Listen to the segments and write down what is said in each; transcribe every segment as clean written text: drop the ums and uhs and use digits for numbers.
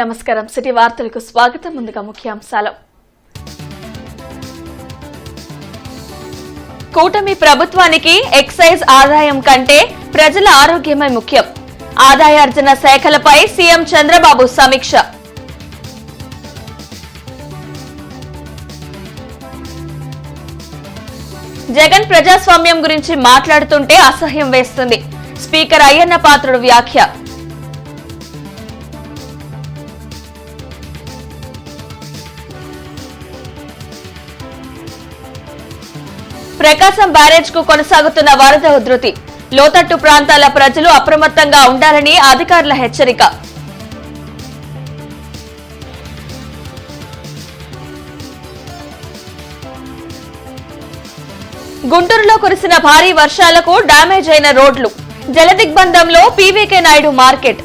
నమస్కారం. సిటీ వార్తలకు స్వాగతం. ముందుగా ముఖ్యాంశాలు. కూటమి ప్రభుత్వానికి ఎక్సైజ్ ఆదాయం కంటే ప్రజల ఆరోగ్యమే ముఖ్యం. ఆదాయార్జన శాఖలపై సీఎం చంద్రబాబు సమీక్ష. జగన్ ప్రజాస్వామ్యం గురించి మాట్లాడుతుంటే అసహ్యం వేస్తుంది. స్పీకర్ అయ్యన్న పాత్రుడు వ్యాఖ్య. ప్రకాశం బ్యారేజ్ కు కొనసాగుతున్న వరద ఉధృతి. లోతట్టు ప్రాంతాల ప్రజలు అప్రమత్తంగా ఉండాలని అధికారుల హెచ్చరిక. గుంటూరులో కురిసిన భారీ వర్షాలకు డ్యామేజ్ అయిన రోడ్లు. జలదిగ్బంధంలో పీవీకే నాయుడు మార్కెట్.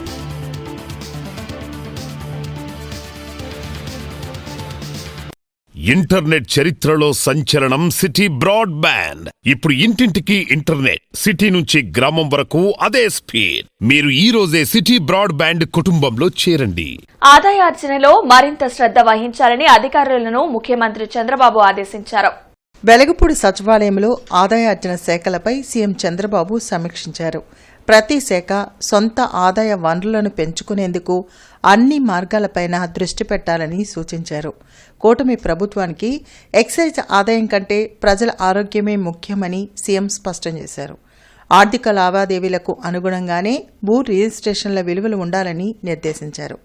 ఇంటర్నెట్ చరిత్రలో సంచలనం సిటీ బ్రాడ్బ్యాండ్. ఇప్పుడు ఇంటింటికి ఇంటర్నెట్, సిటీ నుంచి గ్రామం వరకు అదే స్పీడ్. మీరు ఈ రోజే సిటీ బ్రాడ్బ్యాండ్ కుటుంబంలో చేరండి. ఆదాయార్జనలో మరింత శ్రద్ధ వహించాలని అధికారులను ముఖ్యమంత్రి చంద్రబాబు ఆదేశించారు. వెలగపూడి సచివాలయంలో ఆదాయార్జన శాఖలపై సీఎం చంద్రబాబు సమీక్షించారు. ప్రతి శాఖ సొంత ఆదాయ వనరులను పెంచుకునేందుకు అన్ని మార్గాలపైన దృష్టి పెట్టాలని సూచించారు. కూటమి ప్రభుత్వానికి ఎక్సైజ్ ఆదాయం కంటే ప్రజల ఆరోగ్యమే ముఖ్యమని సీఎం స్పష్టం చేశారు. ఆర్థిక లావాదేవీలకు అనుగుణంగానే భూ రిజిస్ట్రేషన్ల విలువలు ఉండాలని నిర్దేశించారు.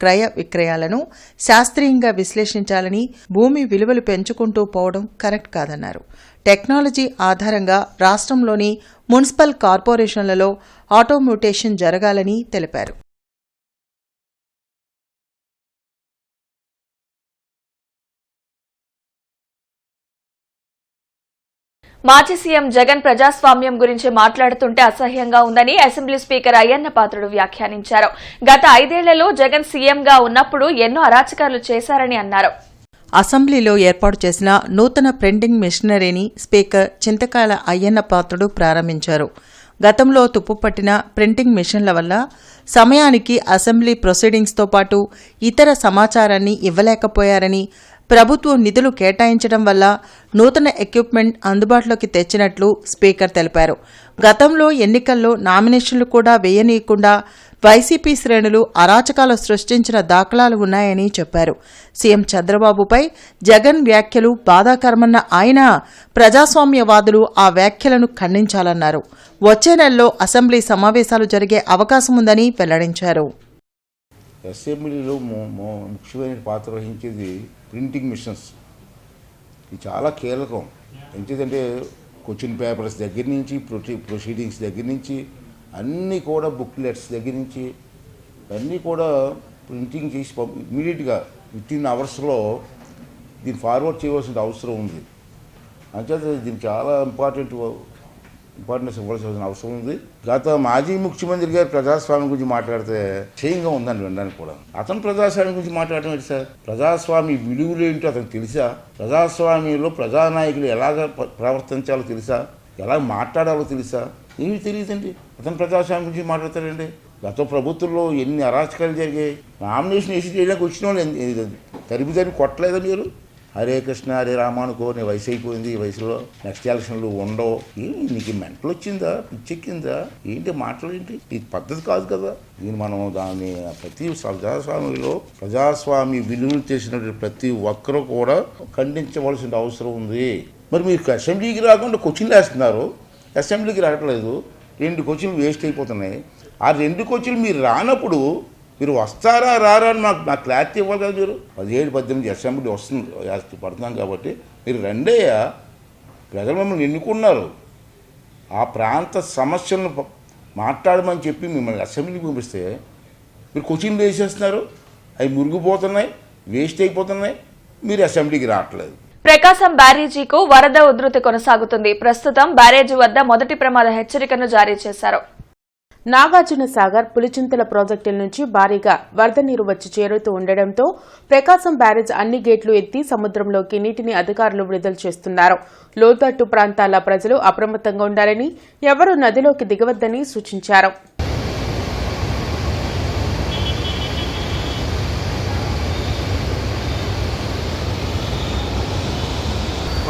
క్రయ విక్రయాలను శాస్త్రీయంగా విశ్లేషించాలని, భూమి విలువలు పెంచుకుంటూ పోవడం కరెక్ట్ కాదన్నారు. టెక్నాలజీ ఆధారంగా రాష్ట్రంలోని మున్సిపల్ కార్పొరేషన్లలో ఆటోమ్యూటేషన్ జరగాలని తెలిపారు. మాజీ సీఎం జగన్ ప్రజాస్వామ్యం గురించి మాట్లాడుతుంటే అసహ్యంగా ఉందని అసెంబ్లీ స్పీకర్ అయ్యన్న పాత్రుడు వ్యాఖ్యానించారు. గత 5 ఏళ్లలో జగన్ సీఎంగా ఉన్నప్పుడు ఎన్నో అరాచకాలు చేశారని అన్నారు. అసెంబ్లీలో ఏర్పాటు చేసిన నూతన ప్రింటింగ్ మిషనరీని స్పీకర్ చింతకాయల అయ్యన్న పాత్రుడు ప్రారంభించారు. గతంలో తుప్పుపట్టిన ప్రింటింగ్ మిషన్ల వల్ల సమయానికి అసెంబ్లీ ప్రొసీడింగ్స్తో పాటు ఇతర సమాచారాన్ని ఇవ్వలేకపోయారని, ప్రభుత్వం నిధులు కేటాయించడం వల్ల నూతన ఎక్విప్మెంట్ అందుబాటులోకి తెచ్చినట్లు స్పీకర్ తెలిపారు. గతంలో ఎన్నికల్లో నామినేషన్లు కూడా వేయనీయకుండా వైసీపీ శ్రేణులు అరాచకాలు సృష్టించిన దాఖలాలు ఉన్నాయని చెప్పారు. సీఎం చంద్రబాబుపై జగన్ వ్యాఖ్యలు బాధాకరమన్న ఆయన, ప్రజాస్వామ్యవాదులు ఆ వ్యాఖ్యలను ఖండించాలన్నారు. వచ్చే నెలలో అసెంబ్లీ సమావేశాలు జరిగే అవకాశం ఉందని వెల్లడించారు. అసెంబ్లీలో ముఖ్యమైన పాత్ర వహించేది ప్రింటింగ్ మిషన్స్. ఇది చాలా కీలకం. ఎందుకంటే క్వశ్చన్ పేపర్స్ దగ్గర నుంచి ప్రొసీడింగ్స్ దగ్గర నుంచి అన్నీ కూడా బుక్లెట్స్ దగ్గర నుంచి అన్నీ కూడా ప్రింటింగ్ చేసి ఇమీడియట్గా వితిన్ అవర్స్లో దీన్ని ఫార్వర్డ్ చేయవలసిన అవసరం ఉంది. అంచేత దీనికి చాలా ఇంపార్టెన్స్ ఇవ్వాల్సిన అవసరం ఉంది. గత మాజీ ముఖ్యమంత్రి గారు ప్రజాస్వామ్యం గురించి మాట్లాడితే క్షయంగా ఉందని వినడానికి కూడా. అతను ప్రజాస్వామ్యం గురించి మాట్లాడటం ఏంటి సార్? ప్రజాస్వామ్య విలువలు ఏంటో అతనికి తెలుసా? ప్రజాస్వామ్యంలో ప్రజానాయకులు ఎలాగ ప్రవర్తించాలో తెలుసా? ఎలా మాట్లాడాలో తెలుసా? ఏమీ తెలియదండి. అతను ప్రజాస్వామ్యం గురించి మాట్లాడతారండి. గత ప్రభుత్వంలో ఎన్ని అరాచకాలు జరిగాయి. నామినేషన్ వేసి చేయడానికి వచ్చిన వాళ్ళు తరిమి కొట్టలేదా మీరు? హరే కృష్ణ హరే రామానుకో, నీ వయసు అయిపోయింది, ఈ వయసులో నెక్స్ట్ ఎలక్షన్లు ఉండవు. నీకు మెంటలు వచ్చిందా, పిచ్చెక్కిందా ఏంటి? మాటలు ఏంటి? ఇది పద్ధతి కాదు కదా. దీన్ని మనం దాన్ని ప్రతి ప్రజాస్వామ్యంలో ప్రజాస్వామ్య విలువలు చేసినటువంటి ప్రతి ఒక్కరూ కూడా ఖండించవలసిన అవసరం ఉంది. మరి మీరు అసెంబ్లీకి రాకుండా క్వశ్చన్లు వేస్తున్నారు, అసెంబ్లీకి రావట్లేదు, 2 క్వశ్చన్లు వేస్ట్ అయిపోతున్నాయి. ఆ 2 క్వశ్చన్లు మీరు రానప్పుడు మీరు వస్తారా రారా అని నాకు క్లారిటీ ఇవ్వాలి కదా. మీరు 17-18 అసెంబ్లీ వస్తుంది పడుతున్నాం కాబట్టి మీరు రెండయ్యా, ప్రజలు మిమ్మల్ని ఎన్నుకున్నారు. ఆ ప్రాంత సమస్యలను మాట్లాడమని చెప్పి మిమ్మల్ని అసెంబ్లీకి పంపిస్తే మీరు క్వశ్చన్లు వేసేస్తున్నారు, అవి మురిగిపోతున్నాయి, వేస్ట్ అయిపోతున్నాయి, మీరు అసెంబ్లీకి రావట్లేదు. ప్రకాశం బ్యారేజీకు వరద ఉధృతి కొనసాగుతుంది. ప్రస్తుతం బ్యారేజీ వద్ద మొదటి ప్రమాద హెచ్చరికను జారీ చేశారు. నాగార్జున సాగర్, పులిచింతల ప్రాజెక్టుల నుంచి భారీగా వరద నీరు వచ్చి చేరుతూ ఉండడంతో ప్రకాశం బ్యారేజ్ అన్ని గేట్లు ఎత్తి సముద్రంలోకి నీటిని అధికారులు విడుదల చేస్తున్నారు. లోతట్టు ప్రాంతాల ప్రజలు అప్రమత్తంగా ఉండాలని, ఎవరూ నదిలోకి దిగవద్దని సూచించారు.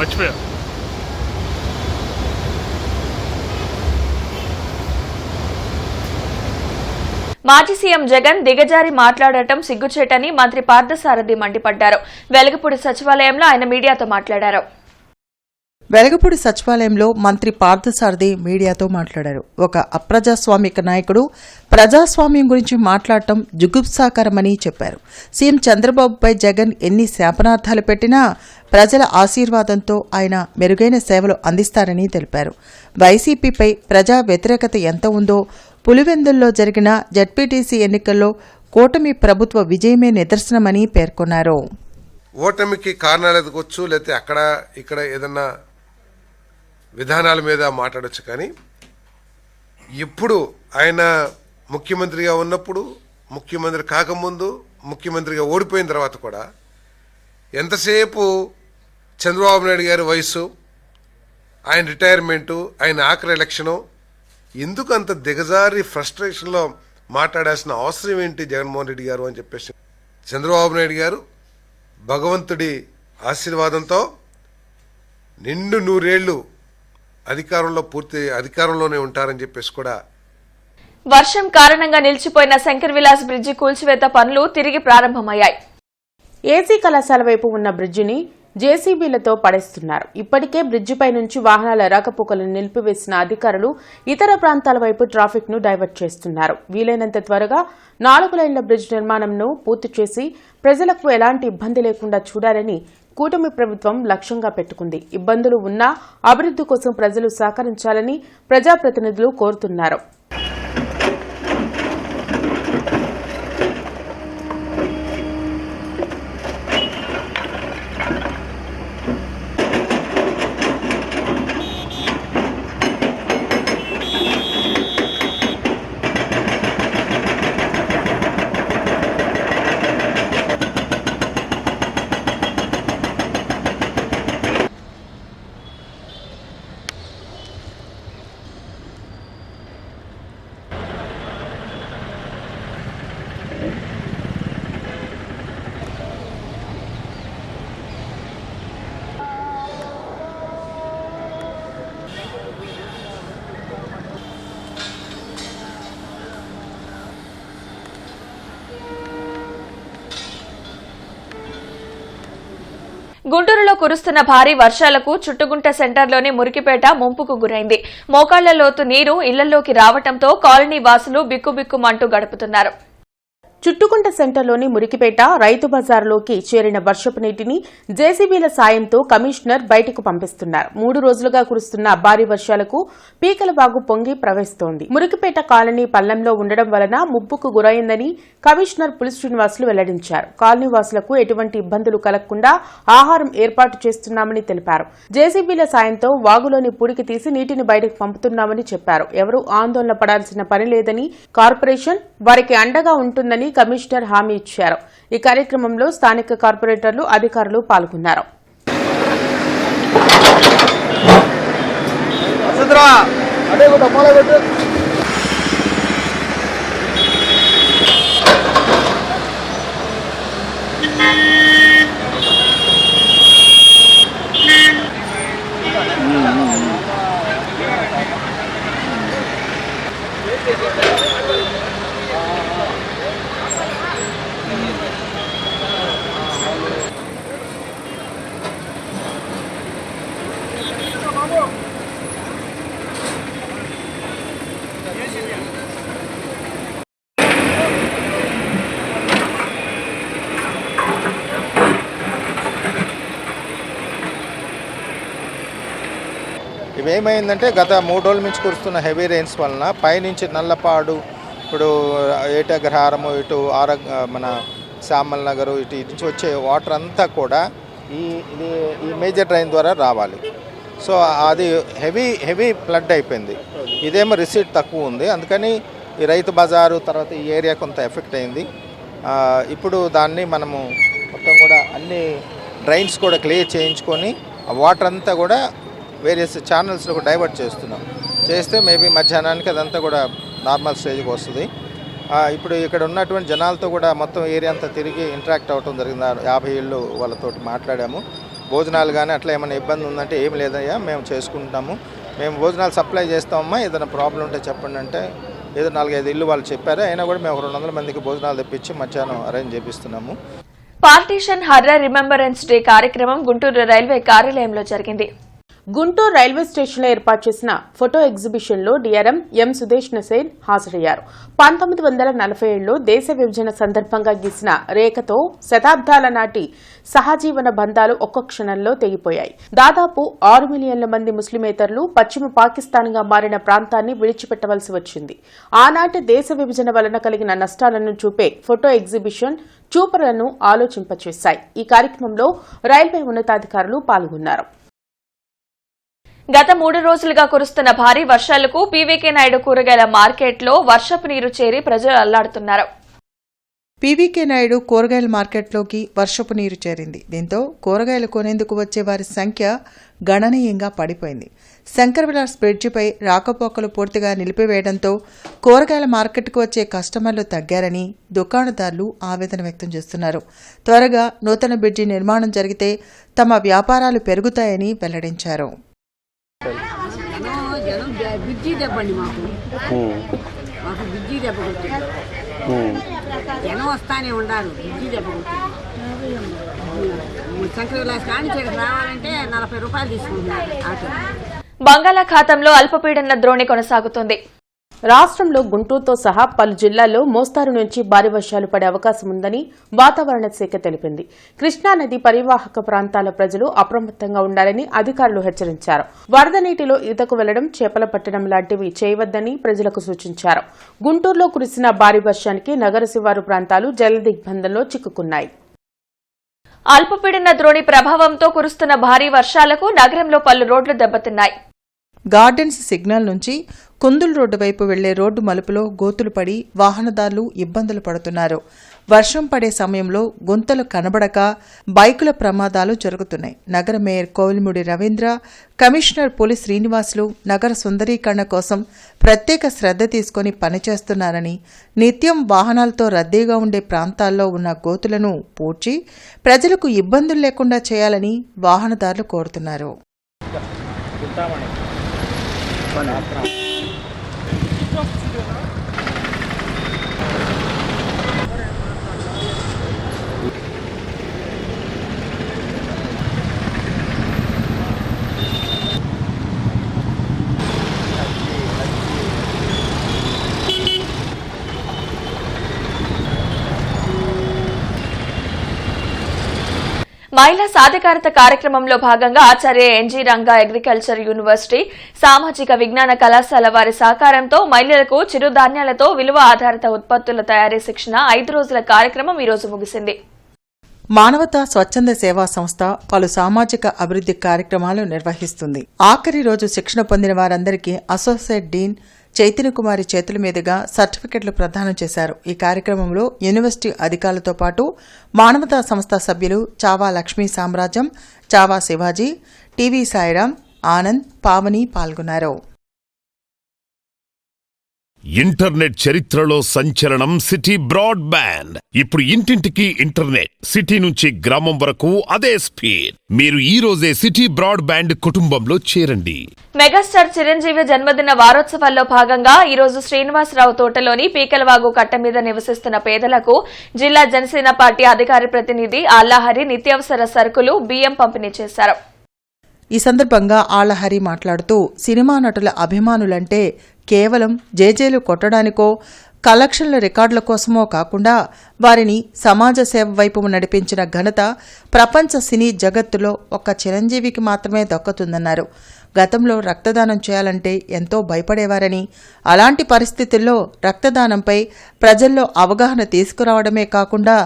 మర్చిపోయా. మాజీ సీఎం జగన్ దిగజారి మాట్లాడటం సిగ్గుచేటని మంత్రి పార్థసారథి మండిపడ్డారు. వెలగపూడి సచివాలయంలో ఆయన మీడియాతో మాట్లాడారు. వెలగపూడి సచివాలయంలో మంత్రి పార్థసారథి మీడియాతో మాట్లాడారు. ఒక అప్రజాస్వామిక నాయకుడు ప్రజాస్వామ్యం గురించి మాట్లాడటం జుగుప్సాకరమని చెప్పారు. సీఎం చంద్రబాబుపై జగన్ ఎన్ని శాపనార్థాలు పెట్టినా ప్రజల ఆశీర్వాదంతో ఆయన మెరుగైన సేవలు అందిస్తారని తెలిపారు. వైసీపీపై ప్రజా వ్యతిరేకత ఎంత ఉందో పులివెందుల్లో జరిగిన జడ్పీటీసీ ఎన్నికల్లో కూటమి ప్రభుత్వ విజయమే నిదర్శనమని పేర్కొన్నారు. ఓటమికి కారణాలు ఎదుకొచ్చు, లేకపోతే అక్కడ ఇక్కడ ఏదన్నా విధానాల మీద మాట్లాడొచ్చు, కానీ ఇప్పుడు ఆయన ముఖ్యమంత్రిగా ఉన్నప్పుడు, ముఖ్యమంత్రి కాకముందు, ముఖ్యమంత్రిగా ఓడిపోయిన తర్వాత కూడా ఎంతసేపు చంద్రబాబు నాయుడు గారి వయసు, ఆయన రిటైర్మెంటు, ఆయన ఆఖరి ఎలక్షను, ఎందుకు అంత దిగజారి ఫ్రస్ట్రేషన్లో మాట్లాడాల్సిన అవసరం ఏంటి జగన్మోహన్ రెడ్డి గారు అని చెప్పేసి చంద్రబాబు నాయుడు గారు భగవంతుడి ఆశీర్వాదంతో నిండు 100 ఏళ్లు పూర్తి అధికారంలోనే ఉంటారని చెప్పేసి కూడా. వర్షం కారణంగా నిలిచిపోయిన శంకర్ విలాస్ బ్రిడ్జి కూల్చివేత పనులు తిరిగి ప్రారంభమయ్యాయి. ఏసీ కళాశాల వైపు ఉన్న బ్రిడ్జిని జేసీబీలతో పడేస్తున్నారు. ఇప్పటికే బ్రిడ్జిపై నుంచి వాహనాల రాకపోకలను నిలిపివేసిన అధికారులు ఇతర ప్రాంతాల వైపు ట్రాఫిక్ ను డైవర్ట్ చేస్తున్నారు. వీలైనంత త్వరగా 4 లైన్ల బ్రిడ్జ్ నిర్మాణంను పూర్తి చేసి ప్రజలకు ఎలాంటి ఇబ్బంది లేకుండా చూడాలని కూటమి ప్రభుత్వం లక్ష్యంగా పెట్టుకుంది. ఇబ్బందులు ఉన్నా అభివృద్ధి కోసం ప్రజలు సహకరించాలని ప్రజాప్రతినిధులు కోరుతున్నారు. గుంటూరులో కురుస్తున్న భారీ వర్షాలకు చుట్టుగుంట సెంటర్లోని మురికిపేట ముంపుకు గురైంది. మోకాళ్ల లోతు నీరు ఇళ్లలోకి రావడంతో కాలనీ వాసులు బిక్కుబిక్కుమంటూ గడుపుతున్నారు. చుట్టుకుంట సెంటర్లోని మురికిపేట రైతు బజార్లోకి చేరిన వర్షపు నీటిని జేసీబీల సాయంతో కమిషనర్ బయటకు పంపిస్తున్నారు. 3 రోజులుగా కురుస్తున్న భారీ వర్షాలకు పీకలవాగు పొంగి ప్రవహిస్తోంది. మురికిపేట కాలనీ పల్లంలో ఉండడం వలన ముప్పుకు గురైందని కమిషనర్ పులి శ్రీనివాసులు వెల్లడించారు. కాలనీ వాసులకు ఎటువంటి ఇబ్బందులు కలగకుండా ఆహారం ఏర్పాటు చేస్తున్నామని తెలిపారు. జేసీబీల సాయంతో వాగులోని పూడికి తీసి నీటిని బయటకు పంపుతున్నామని చెప్పారు. ఎవరూ ఆందోళన పడాల్సిన పని లేదని, కార్పొరేషన్ వారికి అండగా ఉంటుందని కమిషనర్ హామీ ఇచ్చారు. ఈ కార్యక్రమంలో స్థానిక కార్పొరేటర్లు, అధికారులు పాల్గొన్నారు. ఇవేమైందంటే గత 3 రోజుల నుంచి కురుస్తున్న హెవీ రెయిన్స్ వలన పైనుంచి నల్లపాడు, ఇప్పుడు ఏటగ్రహారము, ఇటు మన శ్యామల్ నగరు, ఇటు నుంచి వచ్చే వాటర్ అంతా కూడా ఈ మేజర్ డ్రైన్ ద్వారా రావాలి. సో అది హెవీ ఫ్లడ్ అయిపోయింది. ఇదేమో రిసీట్ తక్కువ ఉంది, అందుకని ఈ రైతు బజారు తర్వాత ఈ ఏరియా కొంత ఎఫెక్ట్ అయింది. ఇప్పుడు దాన్ని మనము మొత్తం కూడా అన్ని డ్రైన్స్ కూడా క్లియర్ చేయించుకొని ఆ వాటర్ అంతా కూడా వేరియస్ ఛానల్స్లో డైవర్ట్ చేస్తున్నాం. చేస్తే మేబీ మధ్యాహ్నానికి అదంతా కూడా నార్మల్ స్టేజ్కి వస్తుంది. ఇప్పుడు ఇక్కడ ఉన్నటువంటి జనాలతో కూడా మొత్తం ఏరియా అంతా తిరిగి ఇంటరాక్ట్ అవ్వటం జరిగింది. 50 ఇళ్ళు వాళ్ళతో మాట్లాడాము. భోజనాలు కానీ అట్లా ఏమైనా ఇబ్బంది ఉందంటే ఏం లేదయ్యా, మేము చేసుకుంటాము, మేము భోజనాలు సప్లై చేస్తామమ్మా, ఏదైనా ప్రాబ్లం ఉంటే చెప్పండి అంటే ఏదో 4-5 ఇల్లు వాళ్ళు చెప్పారు. అయినా కూడా మేము 200 మందికి భోజనాలు తెప్పించి మధ్యాహ్నం అరేంజ్ చేపిస్తున్నాము. పార్టీషన్ హర్రర్ రిమెంబరెన్స్ డే కార్యక్రమం గుంటూరు రైల్వే కార్యాలయంలో జరిగింది. గుంటూరు రైల్వే స్టేషన్లో ఏర్పాటు చేసిన ఫోటో ఎగ్జిబిషన్లో డీఆర్ఎం ఎం సుదేష్ నసేన్ హాజరయ్యారు. 1947లో దేశ విభజన సందర్భంగా గీసిన రేఖతో శతాబ్దాల నాటి సహజీవన బంధాలు ఒక్క క్షణంలో తెగిపోయాయి. దాదాపు 6 మిలియన్ల మంది ముస్లిమేతరులు పశ్చిమ పాకిస్తాన్గా మారిన ప్రాంతాన్ని విడిచిపెట్టవలసి వచ్చింది. ఆనాటి దేశ విభజన వలన కలిగిన నష్టాలను చూపే ఫోటో ఎగ్జిబిషన్ చూపరులను ఆలోచింపచేశాయి. ఈ కార్యక్రమంలో రైల్వే ఉన్నతాధికారులు పాల్గొన్నారు. గత 3 రోజులుగా కురుస్తున్న భారీ వర్షాలకు పీవీకే నాయుడు కూరగాయల మార్కెట్లో వర్షపు నీరు చేరి ప్రజలు అల్లాడుతున్నారు. పీవీకే నాయుడు కూరగాయల మార్కెట్లోకి వర్షపు నీరు చేరింది. దీంతో కూరగాయలు కొనేందుకు వచ్చే వారి సంఖ్య గణనీయంగా పడిపోయింది. శంకర్ విలాస్ బ్రిడ్జిపై రాకపోకలు పూర్తిగా నిలిపివేయడంతో కూరగాయల మార్కెట్కు వచ్చే కస్టమర్లు తగ్గారని దుకాణదారులు ఆవేదన వ్యక్తం చేస్తున్నారు. త్వరగా నూతన బ్రిడ్జి నిర్మాణం జరిగితే తమ వ్యాపారాలు పెరుగుతాయని వెల్లడించారు. బిజ్జీ దెబ్బండి మాకు బిజ్జీ దెబ్బ కొట్టింది. జనం వస్తానే ఉండాలి. బిజ్జీ దెబ్బ కొట్టింది. శంకర విలాస్ కానీ ఇక్కడికి రావాలంటే 40 రూపాయలు తీసుకుంటున్నారు ఆటో. బంగాళాఖాతంలో అల్పపీడన ద్రోణి కొనసాగుతుంది. రాష్ట్రంలో గుంటూరుతో సహా పలు జిల్లాల్లో మోస్తారు నుంచి భారీ వర్షాలు పడే అవకాశం ఉందని వాతావరణ శాఖ తెలిపింది. కృష్ణానది పరివాహక ప్రాంతాల ప్రజలు అప్రమత్తంగా ఉండాలని అధికారులు హెచ్చరించారు. వరద నీటిలో ఈతకు వెళ్లడం, చేపల పట్టడం లాంటివి చేయవద్దని ప్రజలకు సూచించారు. గుంటూరులో కురిసిన భారీ వర్షానికి నగర శివారు ప్రాంతాలు జలదిగ్బంధంలో చిక్కుకున్నాయి. అల్పపీడన ద్రోణి ప్రభావంతో కురుస్తున్న భారీ వర్షాలకు నగరంలో పలు రోడ్లు దెబ్బతిన్నాయి. గార్డెన్స్ సిగ్నల్ నుంచి కుందుల్ రోడ్డు వైపు వెళ్లే రోడ్డు మలుపులో గోతులు పడి వాహనదారులు ఇబ్బందులు పడుతున్నారు. వర్షం పడే సమయంలో గుంతలు కనబడక బైకుల ప్రమాదాలు జరుగుతున్నాయి. నగర మేయర్ కోవిల్ముడి రవీంద్ర, కమిషనర్ పులి శ్రీనివాసులు నగర సుందరీకరణ కోసం ప్రత్యేక శ్రద్ధ తీసుకుని పనిచేస్తున్నారని, నిత్యం వాహనాలతో రద్దీగా ఉండే ప్రాంతాల్లో ఉన్న గోతులను పూడ్చి ప్రజలకు ఇబ్బందులు లేకుండా చేయాలని వాహనదారులు కోరుతున్నారు. మహిళా సాధికారత కార్యక్రమంలో భాగంగా ఆచార్య ఎన్జీ రంగా అగ్రికల్చర్ యూనివర్సిటీ సామాజిక విజ్ఞాన కళాశాల వారి సహకారంతో మహిళలకు చిరుధాన్యాలతో విలువ ఆధారిత ఉత్పత్తుల తయారీ శిక్షణ 5 రోజుల కార్యక్రమం ఈ రోజు ముగిసింది. మానవతా స్వచ్ఛంద సేవా సంస్థ పలు సామాజిక అభివృద్ధి కార్యక్రమాలు నిర్వహిస్తుంది. ఆఖరి రోజు శిక్షణ పొందిన వారందరికీ అసోసియేట్ డీన్ చైతన్యకుమారి చేతుల మీదుగా సర్టిఫికెట్లు ప్రదానం చేశారు. ఈ కార్యక్రమంలో యూనివర్సిటీ అధికారులతో పాటు మానవతా సంస్థ సభ్యులు చావా లక్ష్మీ సామ్రాజ్యం, చావా శివాజీ, టీవీ సాయిరాం, ఆనంద్, పావని పాల్గొన్నారు. ఇంటర్నెట్ చరిత్రలో సంచలనం సిటీ బ్రాడ్బ్యాండ్. ఇప్పుడు ఇంటింటికి ఇంటర్నెట్, సిటీ నుంచి గ్రామం వరకు అదే స్పీడ్. మీరు ఈ రోజే సిటీ బ్రాడ్బ్యాండ్ కుటుంబంలో చేరండి. మెగాస్టార్ చిరంజీవి జన్మదిన వారోత్సవాల్లో భాగంగా ఈ రోజు శ్రీనివాసరావు తోటలోని పీకలవాగు కట్ట మీద నివసిస్తున్న పేదలకు జిల్లా జనసేన పార్టీ అధికార ప్రతినిధి ఆళ్లహరి నిత్యావసర సరుకులు, బియ్యం పంపిణీ చేశారు. ఈ సందర్భంగా ఆళ్లహరి మాట్లాడుతూ సినిమా నటుల అభిమానులంటే కేవలం జేజేలు కొట్టడానికో కలెక్షన్ల రికార్డుల కోసమో కాకుండా వారిని సమాజ సేవ వైపు నడిపించిన ఘనత ప్రపంచ సినీ జగత్తులో ఒక్క చిరంజీవికి మాత్రమే దక్కుతుందన్నారు. గతంలో రక్తదానం చేయాలంటే ఎంతో భయపడేవారని, అలాంటి పరిస్థితుల్లో రక్తదానంపై ప్రజల్లో అవగాహన తీసుకురావడమే కాకుండా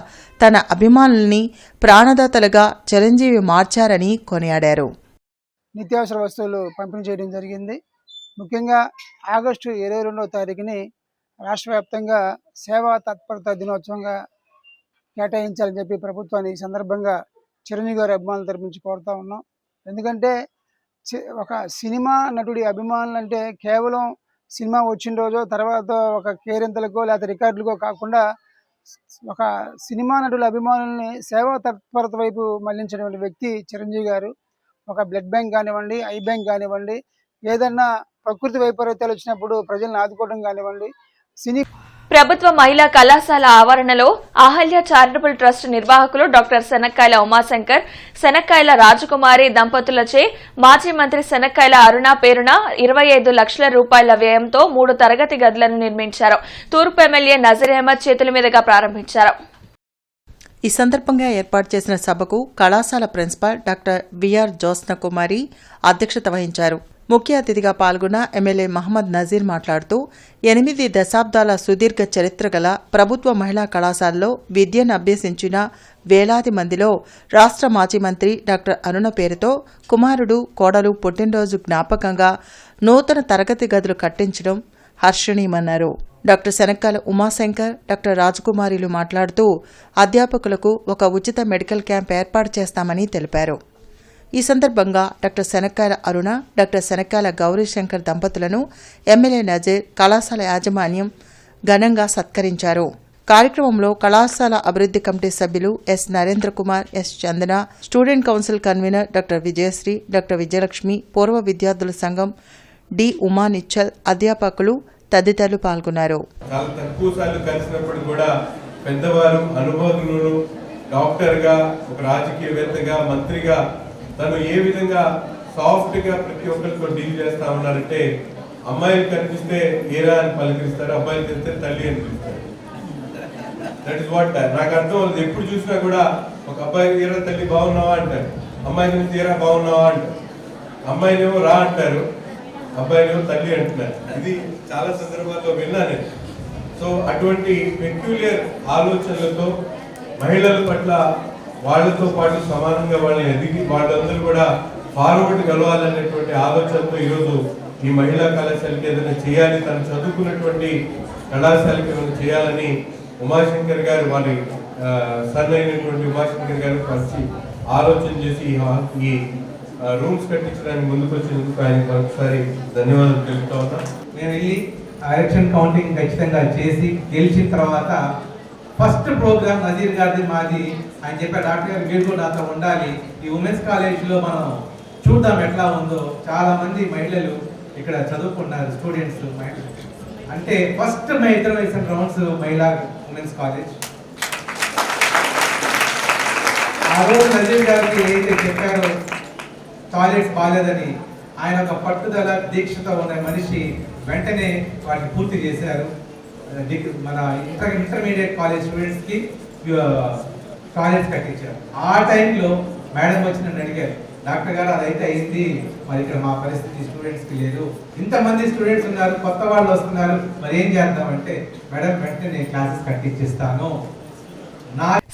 తన అభిమానుల్ని ప్రాణదాతలుగా చిరంజీవి మార్చారని కొనియాడారు. నిత్యావసర వస్తువులు పంపిణీ చేయడం జరిగింది. ముఖ్యంగా ఆగస్టు 22వ తారీఖుని రాష్ట్ర వ్యాప్తంగా సేవా తత్పరత దినోత్సవంగా కేటాయించాలని చెప్పి ప్రభుత్వాన్ని ఈ సందర్భంగా చిరంజీవి గారి అభిమానుల తరపు నుంచి కోరుతా ఉన్నాం. ఎందుకంటే ఒక సినిమా నటుడి అభిమానులు అంటే కేవలం సినిమా వచ్చిన రోజు తర్వాత ఒక కేరింతలకో లేకపోతే రికార్డులకో కాకుండా ఒక సినిమా నటుల అభిమానుల్ని సేవా తత్పరత వైపు మళ్లించినటువంటి వ్యక్తి చిరంజీవి గారు. ఒక బ్లడ్ బ్యాంక్ కానివ్వండి, ఐ బ్యాంక్ కానివ్వండి, ఏదన్నా ప్రకృతి వైపరీత్యాలు వచ్చినప్పుడు ప్రజలను ఆదుకోవడం కానివ్వండి, సినీ ప్రభుత్వ మహిళా కళాశాల ఆవరణలో అహల్య చారిటబుల్ ట్రస్ట్ నిర్వాహకులు డాక్టర్ శనక్కాయల ఉమాశంకర్, శనక్కాయల రాజకుమారి దంపతులచే మాజీ మంత్రి శనక్కాయల అరుణ పేరున 25 లక్షల రూపాయల వ్యయంతో 3 తరగతి గదులను నిర్మించారు. తూర్పు ఎమ్మెల్యే నజీర్ అహ్మద్ చేతుల మీదుగా ప్రారంభించారు. ఈ సందర్భంగా ఏర్పాటు చేసిన సభకు కళాశాల ప్రిన్సిపాల్ డాక్టర్ విఆర్ జ్యోత్స్న కుమారి అధ్యక్షత వహించారు. ముఖ్య అతిథిగా పాల్గొన్న ఎమ్మెల్యే మహమ్మద్ నజీర్ మాట్లాడుతూ 8 దశాబ్దాల సుదీర్ఘ చరిత్ర గల ప్రభుత్వ మహిళా కళాశాలలో విద్యను అభ్యసించిన వేలాది మందిలో రాష్ట్ర మాజీ మంత్రి డాక్టర్ అరుణ పేరుతో కుమారుడు కోడలు పుట్టినరోజు జ్ఞాపకంగా నూతన తరగతి గదులు కట్టించడం హర్షణీయమన్నారు. డాక్టర్ శనక్కాయల ఉమాశంకర్, డాక్టర్ రాజకుమారిలు మాట్లాడుతూ అధ్యాపకులకు ఒక ఉచిత మెడికల్ క్యాంప్ ఏర్పాటు చేస్తామని తెలిపారు. ఈ సందర్భంగా డాక్టర్ శనక్కాయల అరుణ, డాక్టర్ శనక్కాయల గౌరీశంకర్ దంపతులను ఎమ్మెల్యే నజీర్, కళాశాల యాజమాన్యం ఘనంగా సత్కరించారు. కార్యక్రమంలో కళాశాల అభివృద్ధి కమిటీ సభ్యులు S Narendra Kumar, S Chandana, student council convener doctor Vijayasri, doctor Vijayalakshmi, పూర్వ విద్యార్థుల సంఘం డి ఉమా నిచ్చల్, అధ్యాపకులు తదితరులు పాల్గొన్నారు. చాలా తక్కువ సార్లు కలిసినప్పుడు కూడా పెద్దవారు, అనుభవజ్ఞులు, డాక్టర్గా, ఒక రాజకీయవేత్తగా, మంత్రిగా తను ఏ విధంగా సాఫ్ట్ గా ప్రతి ఒక్కరితో డీల్ చేస్తా ఉన్నారంటే, అమ్మాయిలు కనిపిస్తే ఏరా అని పలకరిస్తారు, అబ్బాయిలు కనిపిస్తే తల్లి అని పిలుస్తారు. దట్ ఇస్ వాట్ నాకు అర్థం అవుతుంది. ఎప్పుడు చూసినా కూడా ఒక అబ్బాయి ఏరా తల్లి బాగున్నావా అంటారు, అమ్మాయి కనిపిస్తే ఏరా బాగున్నావా అంటారు, అమ్మాయినేమో రా అంటారు, అబ్బాయినేమో తల్లి అంటున్నారు. ఇది చాలా సందర్భాల్లో విన్నాను. సో అటువంటి పెక్యులియర్ ఆలోచనలతో మహిళల పట్ల వాళ్లతో పాటు సమానంగా వాళ్ళని ఎదిగి వాళ్ళందరూ కూడా ఫార్వర్డ్ కలవాలనేటువంటి ఆలోచనతో ఈరోజు ఈ మహిళా కళాశాలకి ఏదైనా చేయాలి, తను చదువుకున్నటువంటి కళాశాలకి ఏమైనా చేయాలని ఉమాశంకర్ గారు, వారి సన్ అయినటువంటి ఉమాశంకర్ గారు కలిసి ఆలోచన చేసి ఈ రూమ్స్ కట్టించడానికి ముందుకు వచ్చినందుకు ఆయనకు ఒకసారి ధన్యవాదాలు తెలుపుతా ఉన్నా. నేను వెళ్ళి ఎలక్షన్ కౌంటింగ్ ఖచ్చితంగా చేసి గెలిచిన తర్వాత ఫస్ట్ ప్రోగ్రామ్ నజీర్ గారిది మాది. ఆయన చెప్పారు, డాక్టర్ గారు మీరు కూడా నాతో ఉండాలి, ఈ ఉమెన్స్ కాలేజ్లో మనం చూద్దాం ఎట్లా ఉందో. చాలా మంది మహిళలు ఇక్కడ చదువుకున్నారు, స్టూడెంట్స్ మహిళలు. అంటే ఫస్ట్ మా ఇద్దరు వేసిన రౌండ్స్ మహిళా ఉమెన్స్ కాలేజ్. ఆ రోజు నజీర్ గారికి ఏదైతే చెప్పారో టాయిలెట్స్ బాగాలేదని, ఆయన ఒక పట్టుదల దీక్షతో ఉన్న మనిషి వెంటనే వాటిని పూర్తి చేశారు. మన ఇంటర్మీడియట్ కాలేజ్ స్టూడెంట్స్కి టాయిలెట్స్ కట్టించారు. ఆ టైంలో మేడం వచ్చి నన్ను అడిగారు, డాక్టర్ గారు అదైతే అయింది, మరి ఇక్కడ మా పరిస్థితి స్టూడెంట్స్కి లేదు, ఇంతమంది స్టూడెంట్స్ ఉన్నారు, కొత్త వాళ్ళు వస్తున్నారు, మరి ఏం చేద్దామంటే మేడం వెంటనే నేను క్లాసెస్ కట్టించిస్తాను.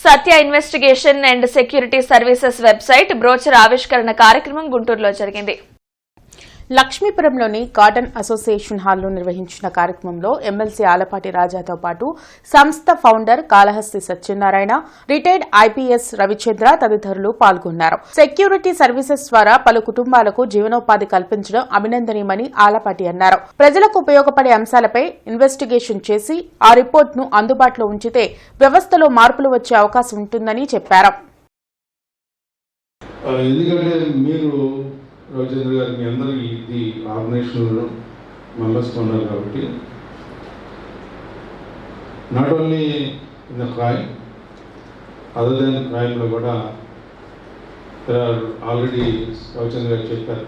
Satya investigation and security services website brochure ఆవిష్కరణ కార్యక్రమం గుంటూరులో జరిగింది. లక్ష్మీపురంలోని కాటన్ అసోసియేషన్ హాల్లో నిర్వహించిన కార్యక్రమంలో ఎమ్మెల్సీ ఆలపాటి రాజాతో పాటు సంస్థ founder Kalahasti Satyanarayana, retired IPS Ravichandra తదితరులు పాల్గొన్నారు. సెక్యూరిటీ సర్వీసెస్ ద్వారా పలు కుటుంబాలకు జీవనోపాధి కల్పించడం అభినందనీయమని ఆలపాటి అన్నారు. ప్రజలకు ఉపయోగపడే అంశాలపై ఇన్వెస్టిగేషన్ చేసి ఆ రిపోర్టును అందుబాటులో ఉంచితే వ్యవస్థలో మార్పులు వచ్చే అవకాశం ఉంటుందని చెప్పారు. రవిచంద్ర గారు మీ అందరికీ ఇది ఆర్గనైజేషన్లో మెంబర్స్ ఉన్నారు కాబట్టి not only in the crime, other than క్రైమ్లో కూడా ఆల్రెడీ రవిచంద్ర గారు చెప్పారు,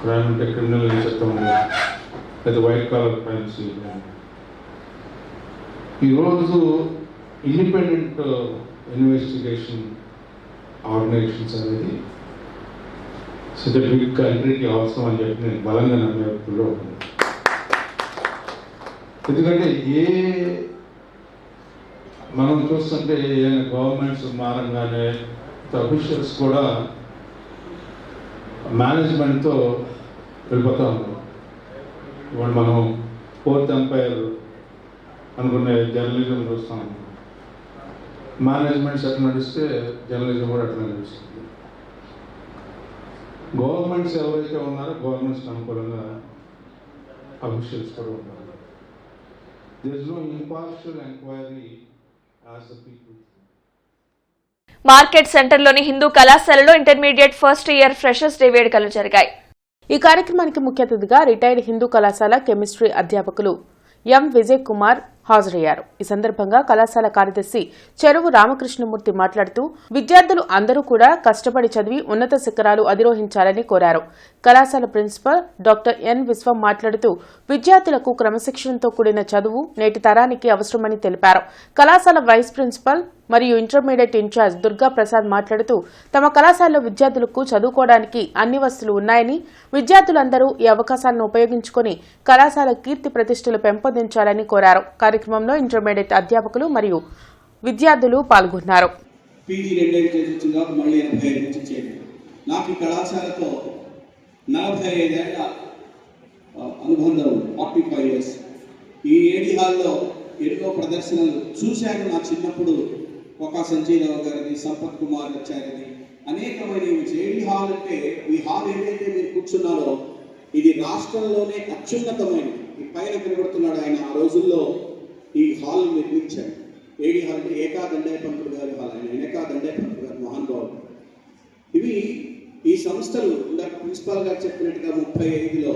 క్రైమ్ అంటే క్రిమినల్ చెప్తా ఉంది, లేదా వైట్ కాలర్ క్రైమ్స్. ఈరోజు ఇండిపెండెంట్ ఇన్వెస్టిగేషన్ ఆర్గనైజేషన్స్ అనేది బిగ్ కంట్రీకి అవసరం అని చెప్పి నేను బలంగా నమ్మే వ్యక్తుల్లో ఉన్నాను. ఎందుకంటే మనం చూస్తుంటే ఏదైనా గవర్నమెంట్స్ మారంగానే అఫీషియల్స్ కూడా మేనేజ్మెంట్తో వెళ్ళిపోతూ ఉన్నాం. ఇవాళ మనం ఫోర్త్ ఎంపైర్ అనుకునే జర్నలిజం చూస్తాం. మేనేజ్మెంట్స్ ఎట్లా నడిస్తే జర్నలిజం కూడా అట్లా నడుస్తుంది. గవర్నమెంట్స్ ఎవరైతే ఉన్నారో గవర్నమెంట్స్ అనుకూలంగా అఫీషియల్స్ కూడా ఉన్నారు. There is no impartial enquiry ask the people. Market సెంటర్లోని హిందూ కళాశాలలో intermediate first year freshers day వేడుకలు జరిగాయి. ఈ కార్యక్రమానికి ముఖ్య అతిథిగా రిటైర్డ్ హిందూ కళాశాల కెమిస్ట్రీ అధ్యాపకులు ఎం విజయ్ కుమార్ హాజరయ్యారు. ఈ సందర్భంగా కళాశాల కార్యదర్శి చెరువు రామకృష్ణమూర్తి మాట్లాడుతూ విద్యార్థులు అందరూ కూడా కష్టపడి చదివి ఉన్నత శిఖరాలు అధిరోహించాలని కోరారు. కళాశాల ప్రిన్సిపల్ డాక్టర్ ఎన్ విశ్వం మాట్లాడుతూ విద్యార్థులకు క్రమశిక్షణతో కూడిన చదువు నేటి తరానికి అవసరమని తెలిపారు. కళాశాల వైస్ ప్రిన్సిపల్ మరియు ఇంటర్మీడియట్ ఇన్ఛార్జ్ దుర్గా ప్రసాద్ మాట్లాడుతూ తమ కళాశాలలో విద్యార్థులకు చదువుకోవడానికి అన్ని వసతులు ఉన్నాయని విద్యార్థులందరూ ఈ అవకాశాలను ఉపయోగించుకుని కళాశాల కీర్తి ప్రతిష్టలు పెంపొందించాలని కోరారు. కార్యక్రమంలో ఇంటర్మీడియట్ అధ్యాపకులు మరియు విద్యార్థులు పాల్గొన్నారు. నాకు ఈ కళాశాలతో 45 ఏళ్ల అనుబంధం, 45 years. ఈ ఏడి హాల్లో ఎన్నో ప్రదర్శనలు చూశాను. నా చిన్నప్పుడు ఒక సంజీరావు గారిని, సంపత్ కుమార్ ఆచార్యని, అనేకమైన ఏడి హాల్ అంటే ఈ హాల్ ఏదైతే మీరు కూర్చున్నారో ఇది రాష్ట్రంలోనే అత్యున్నతమైన, ఈ పైన కనబడుతున్నాడు ఆయన, ఆ రోజుల్లో ఈ హాల్ నిర్మించాడు. ఏడి హాల్ అంటే ఏకా దండయ్య పంతులు గారి హాల్, ఆయన ఏకా దండయ్య పంతులు గారు మహానుభావుడు. ఇవి ఈ సంస్థలు ఇందాక ప్రిన్సిపాల్ గారు చెప్పినట్టుగా 35లో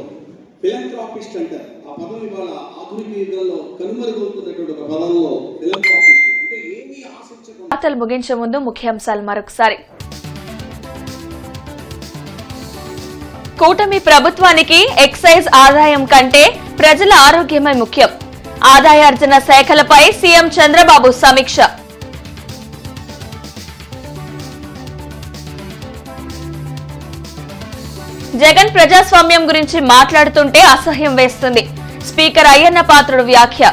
ఫిలంథ్రాపిస్ట్ అంటారు. ఆ పదం ఇవాళ ఆధునిక యుగంలో కనుమరుగవుతున్నటువంటి ఒక పదంలో ఫిలంథ్రాపిస్ట్ అంటే ఏమీ ఆశించకుండా. వార్తలు ముగించే ముందు ముఖ్యాంశాలు మరొకసారి. కూటమి ప్రభుత్వానికి ఎక్సైజ్ ఆదాయం కంటే ప్రజల ఆరోగ్యమే ముఖ్యం. ఆదాయార్జన శాఖలపై సీఎం చంద్రబాబు సమీక్ష. జగన్ ప్రజాస్వామ్యం గురించి మాట్లాడుతుంటే అసహ్యం వేస్తుంది. స్పీకర్ అయ్యన్న పాత్రుడు వ్యాఖ్య.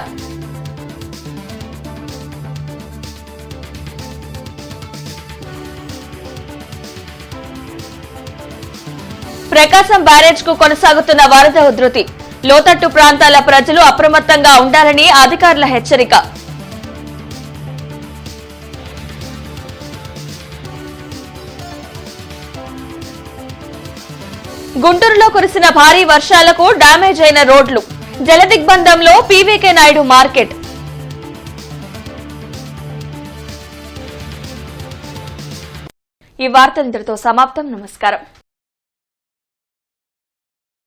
ప్రకాశం బ్యారేజ్ కు కొనసాగుతున్న వరద ఉధృతి. లోతట్టు ప్రాంతాల ప్రజలు అప్రమత్తంగా ఉండాలని అధికారుల హెచ్చరిక. గుంటూరులో కురిసిన భారీ వర్షాలకు డ్యామేజ్ అయిన రోడ్లు. జలదిగ్బంధంలో పీవీకే నాయుడు మార్కెట్. ఈ వార్తలు ఇంతటితో సమాప్తం. నమస్కారం.